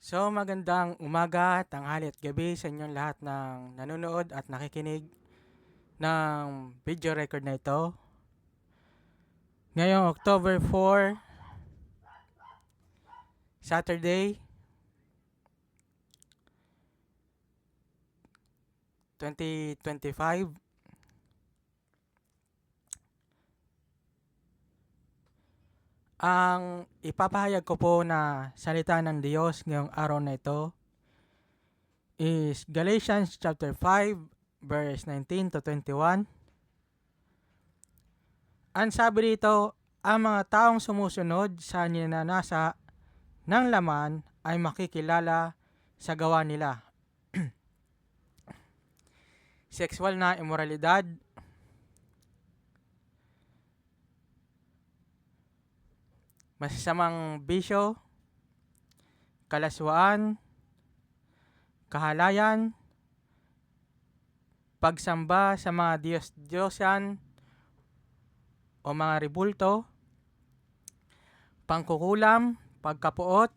So, magandang umaga, tanghali at gabi sa inyong lahat ng nanonood at nakikinig ng video record na ito. Ngayong October 4, Saturday, 2025. Ang ipapahayag ko po na salita ng Diyos ngayong araw na ito is Galatians chapter 5 verse 19 to 21. Ang sabi dito, ang mga taong sumusunod sa ninanasa ng laman ay makikilala sa gawa nila. Sexual na imoralidad, masasamang bisyo, kalaswaan, kahalayan, pagsamba sa mga Diyos-Diyosan o mga ribulto, pangkukulam, pagkapuot,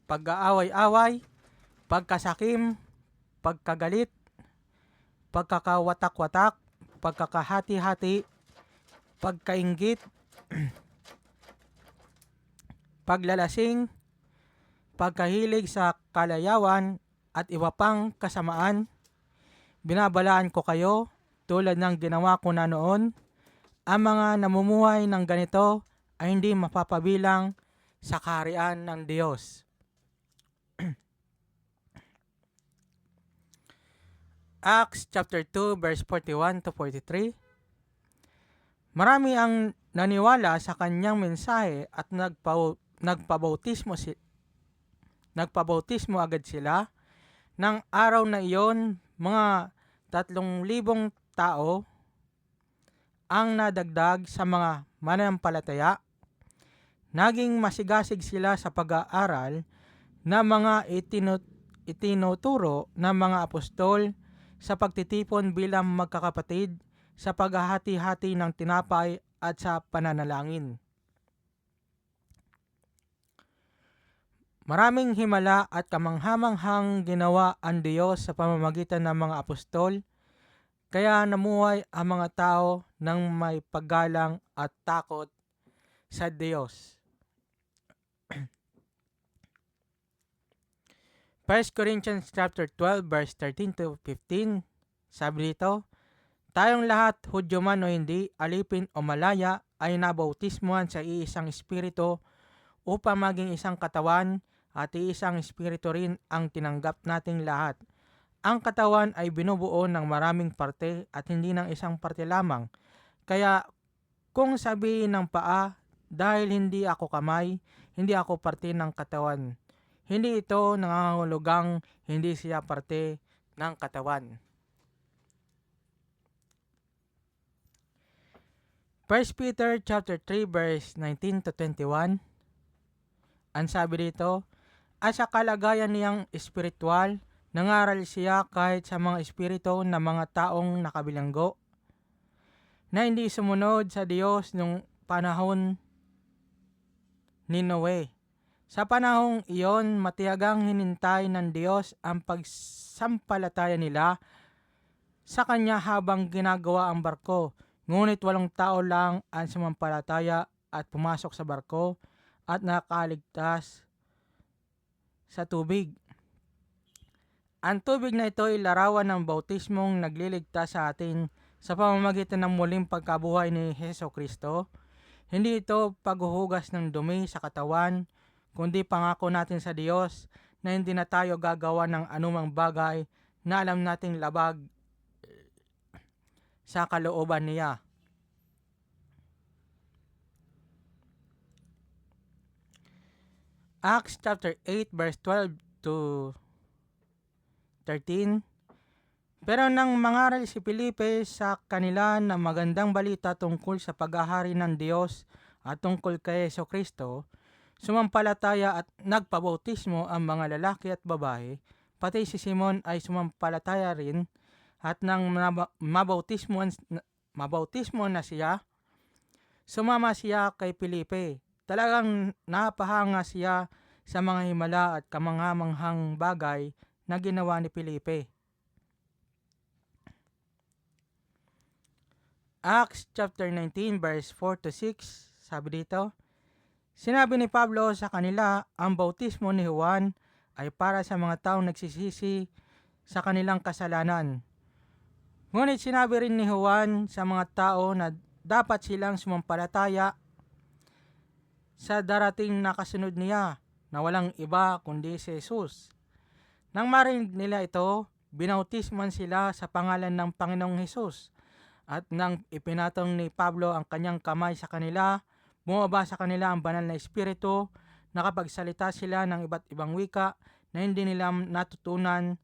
pag-aaway-away, pagkasakim, pagkagalit, pagkakawatak-watak, pagkakahati-hati, pagkainggit, paglalasing, pagkahilig sa kalayawan at iba pang kasamaan. Binabalaan ko kayo tulad ng ginawa ko na noon. Ang mga namumuhay ng ganito ay hindi mapapabilang sa kaharian ng Diyos. Acts chapter 2 verse 41 to 43. Marami ang naniwala sa kanyang mensahe at nagpabautismo agad sila. Nang araw na iyon, mga 3,000 tao ang nadagdag sa mga mananampalataya. Naging masigasig sila sa pag-aaral na mga itinuturo ng mga apostol, sa pagtitipon bilang magkakapatid, sa paghahati-hati ng tinapay at sa pananalangin. Maraming himala at kamanghamanghang ginawa ang Diyos sa pamamagitan ng mga apostol, kaya namuhay ang mga tao ng may paggalang at takot sa Diyos. 1 Corinthians chapter 12 verse 13 to 15, sabi dito, tayong lahat, Hudyo man o hindi, alipin o malaya, ay nabautismuhan sa iisang espiritu upang maging isang katawan, at iisang espiritu rin ang tinanggap nating lahat. Ang katawan ay binubuo ng maraming parte at hindi ng isang parte lamang. Kaya kung sabihin ng paa, dahil hindi ako kamay, hindi ako parte ng katawan, hindi ito nangangahulugang hindi siya parte ng katawan. 1 Peter chapter 3 verse 19 to 21. Ang sabi dito, at sa kalagayan niyang espiritual, nangaral siya kahit sa mga espiritu ng mga taong nakabilanggo, na hindi sumunod sa Diyos nung panahon ni Noe. Sa panahong iyon, matiyagang hinintay ng Diyos ang pagsampalataya nila sa Kanya habang ginagawa ang barko. Ngunit 8 tao lang ang sumampalataya at pumasok sa barko at nakaligtas sa tubig. Ang tubig na ito ay larawan ng bautismong nagliligtas sa atin sa pamamagitan ng muling pagkabuhay ni Hesus Kristo. Hindi ito paghuhugas ng dumi sa katawan, kundi pangako natin sa Diyos na hindi na tayo gagawa ng anumang bagay na alam nating labag sa kalooban niya. Acts chapter 8 verse 12 to 13. Pero nang mangaral si Felipe sa kanila ng magandang balita tungkol sa paghahari ng Diyos at tungkol kay Hesus Kristo, sumampalataya at nagpabautismo ang mga lalaki at babae, pati si Simon ay sumampalataya rin, at nang mabautismo na siya, sumama siya kay Felipe. Talagang napahanga siya sa mga himala at kamanghamanghang bagay na ginawa ni Felipe. Acts chapter 19 verse 4 to 6, sabi dito, sinabi ni Pablo sa kanila, ang bautismo ni Juan ay para sa mga taong nagsisisi sa kanilang kasalanan. Ngunit sinabi rin ni Juan sa mga tao na dapat silang sumampalataya sa darating na kasunod niya na walang iba kundi si Jesus. Nang marinig nila ito, binautisman sila sa pangalan ng Panginoong Jesus. At nang ipinatong ni Pablo ang kanyang kamay sa kanila, bumaba sa kanila ang banal na espiritu, nakapagsalita sila ng iba't ibang wika na hindi nila natutunan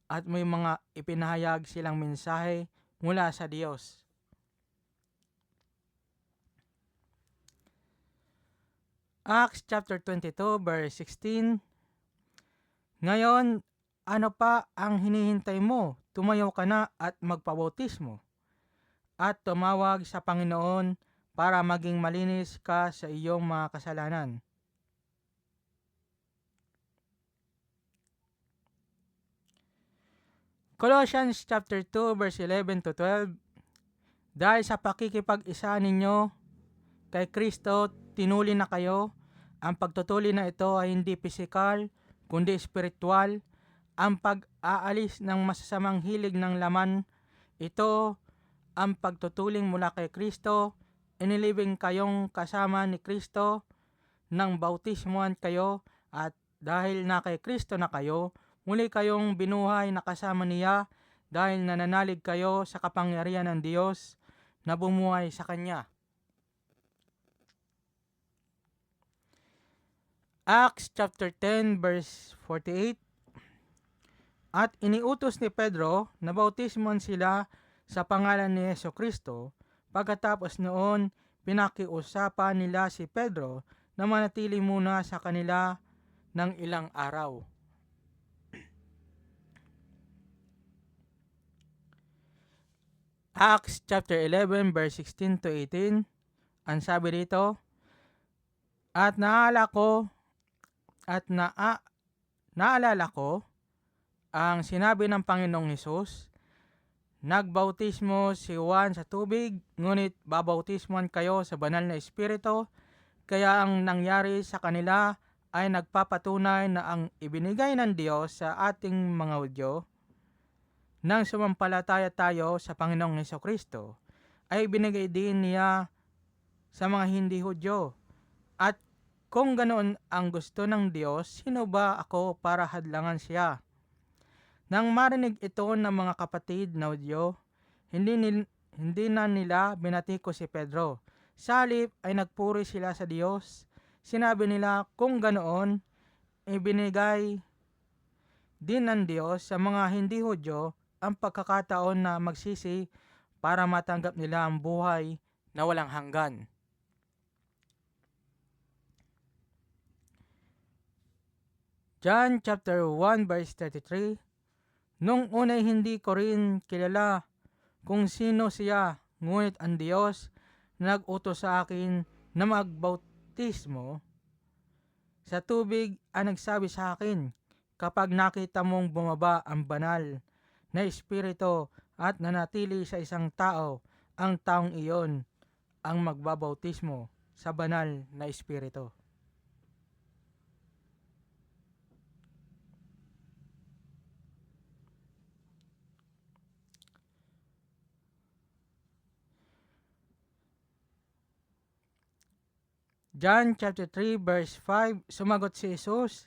at may mga ipinahayag silang mensahe mula sa Diyos. Acts chapter 22 verse 16, ngayon, ano pa ang hinihintay mo? Tumayo ka na at magpabautismo at tumawag sa Panginoon para maging malinis ka sa iyong mga kasalanan. Colossians chapter 2 verse 11 to 12, dahil sa pakikipag-isa ninyo kay Kristo, tinuli na kayo. Ang pagtutuli na ito ay hindi pisikal, kundi espiritual. Ang pag-aalis ng masasamang hilig ng laman, ito ang pagtutuling mula kay Kristo. Inilibing kayong kasama ni Kristo nang bautismuhan kayo, at dahil na kay Kristo na kayo, muli kayong binuhay na kasama niya dahil nananalig kayo sa kapangyarihan ng Diyos na bumuhay sa Kanya. Acts chapter 10 verse 48, at iniutos ni Pedro na bautismuhan sila sa pangalan ni Jesucristo. Pagkatapos noon, pinakiusapan nila si Pedro na manatili muna sa kanila ng ilang araw. Acts chapter 11 verse 16 to 18, ang sabi dito, at naalala ko ang sinabi ng Panginoong Hesus, nagbautismo si Juan sa tubig, ngunit babautismuhan kayo sa banal na espiritu. Kaya ang nangyari sa kanila ay nagpapatunay na ang ibinigay ng Diyos sa ating mga Hudyo nang sumampalataya tayo sa Panginoong Hesukristo, ay ibinigay din niya sa mga hindi Hudyo. At kung ganoon ang gusto ng Diyos, sino ba ako para hadlangan siya? Nang marinig ito ng mga kapatid na Hudyo, hindi na nila binatiko si Pedro. Sa halip ay nagpuri sila sa Diyos. Sinabi nila, kung ganoon, ibinigay din ng Diyos sa mga hindi Hudyo ang pagkakataon na magsisi para matanggap nila ang buhay na walang hanggan. John chapter 1 verse 33, nung unay hindi ko rin kilala kung sino siya, ngunit ang Diyos nag-utos sa akin na magbautismo sa tubig ang nagsabi sa akin, kapag nakita mong bumaba ang banal na espiritu at nanatili sa isang tao, ang taong iyon ang magbabautismo sa banal na espiritu. John chapter 3 verse 5, sumagot si Jesus,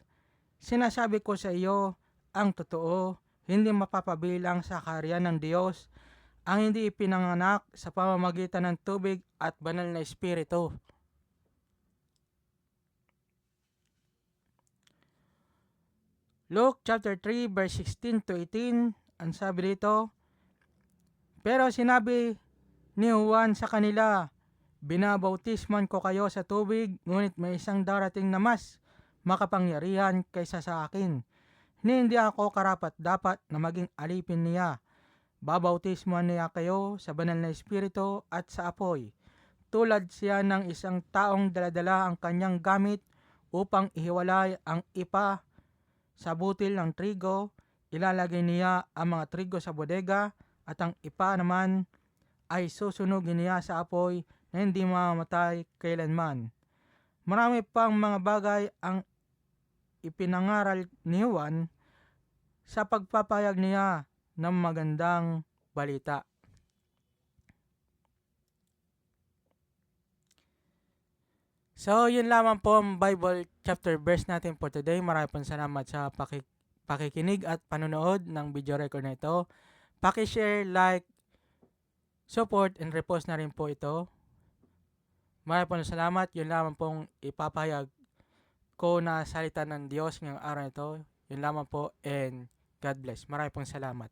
sinasabi ko sa iyo ang totoo, hindi mapapabilang sa kaharian ng Diyos ang hindi ipinanganak sa pamamagitan ng tubig at banal na espiritu. Luke chapter 3 verse 16 to 18, ang sabi dito, pero sinabi ni Juan sa kanila, binabautisman ko kayo sa tubig, ngunit may isang darating na mas makapangyarihan kaysa sa akin. Hindi ako karapat-dapat na maging alipin niya. Babautismuhan niya kayo sa banal na espiritu at sa apoy. Tulad siya ng isang taong daladala ang kanyang gamit upang ihiwalay ang ipa sa butil ng trigo. Ilalagay niya ang mga trigo sa bodega at ang ipa naman ay susunugin niya sa apoy na hindi mamamatay kailanman. Marami pang mga bagay ang ipinangaral ni Juan sa pagpapayag niya ng magandang balita. So, yun lamang po ang Bible chapter verse natin for today. Maraming pong salamat sa pakikinig at panonood ng video record na ito. Paki-share, like, support, and repost na rin po ito. Maraming pong salamat. Yun lamang pong ipapahayag ko na salita ng Diyos ngayong araw na ito. Yun lamang po, and God bless. Maraming pong salamat.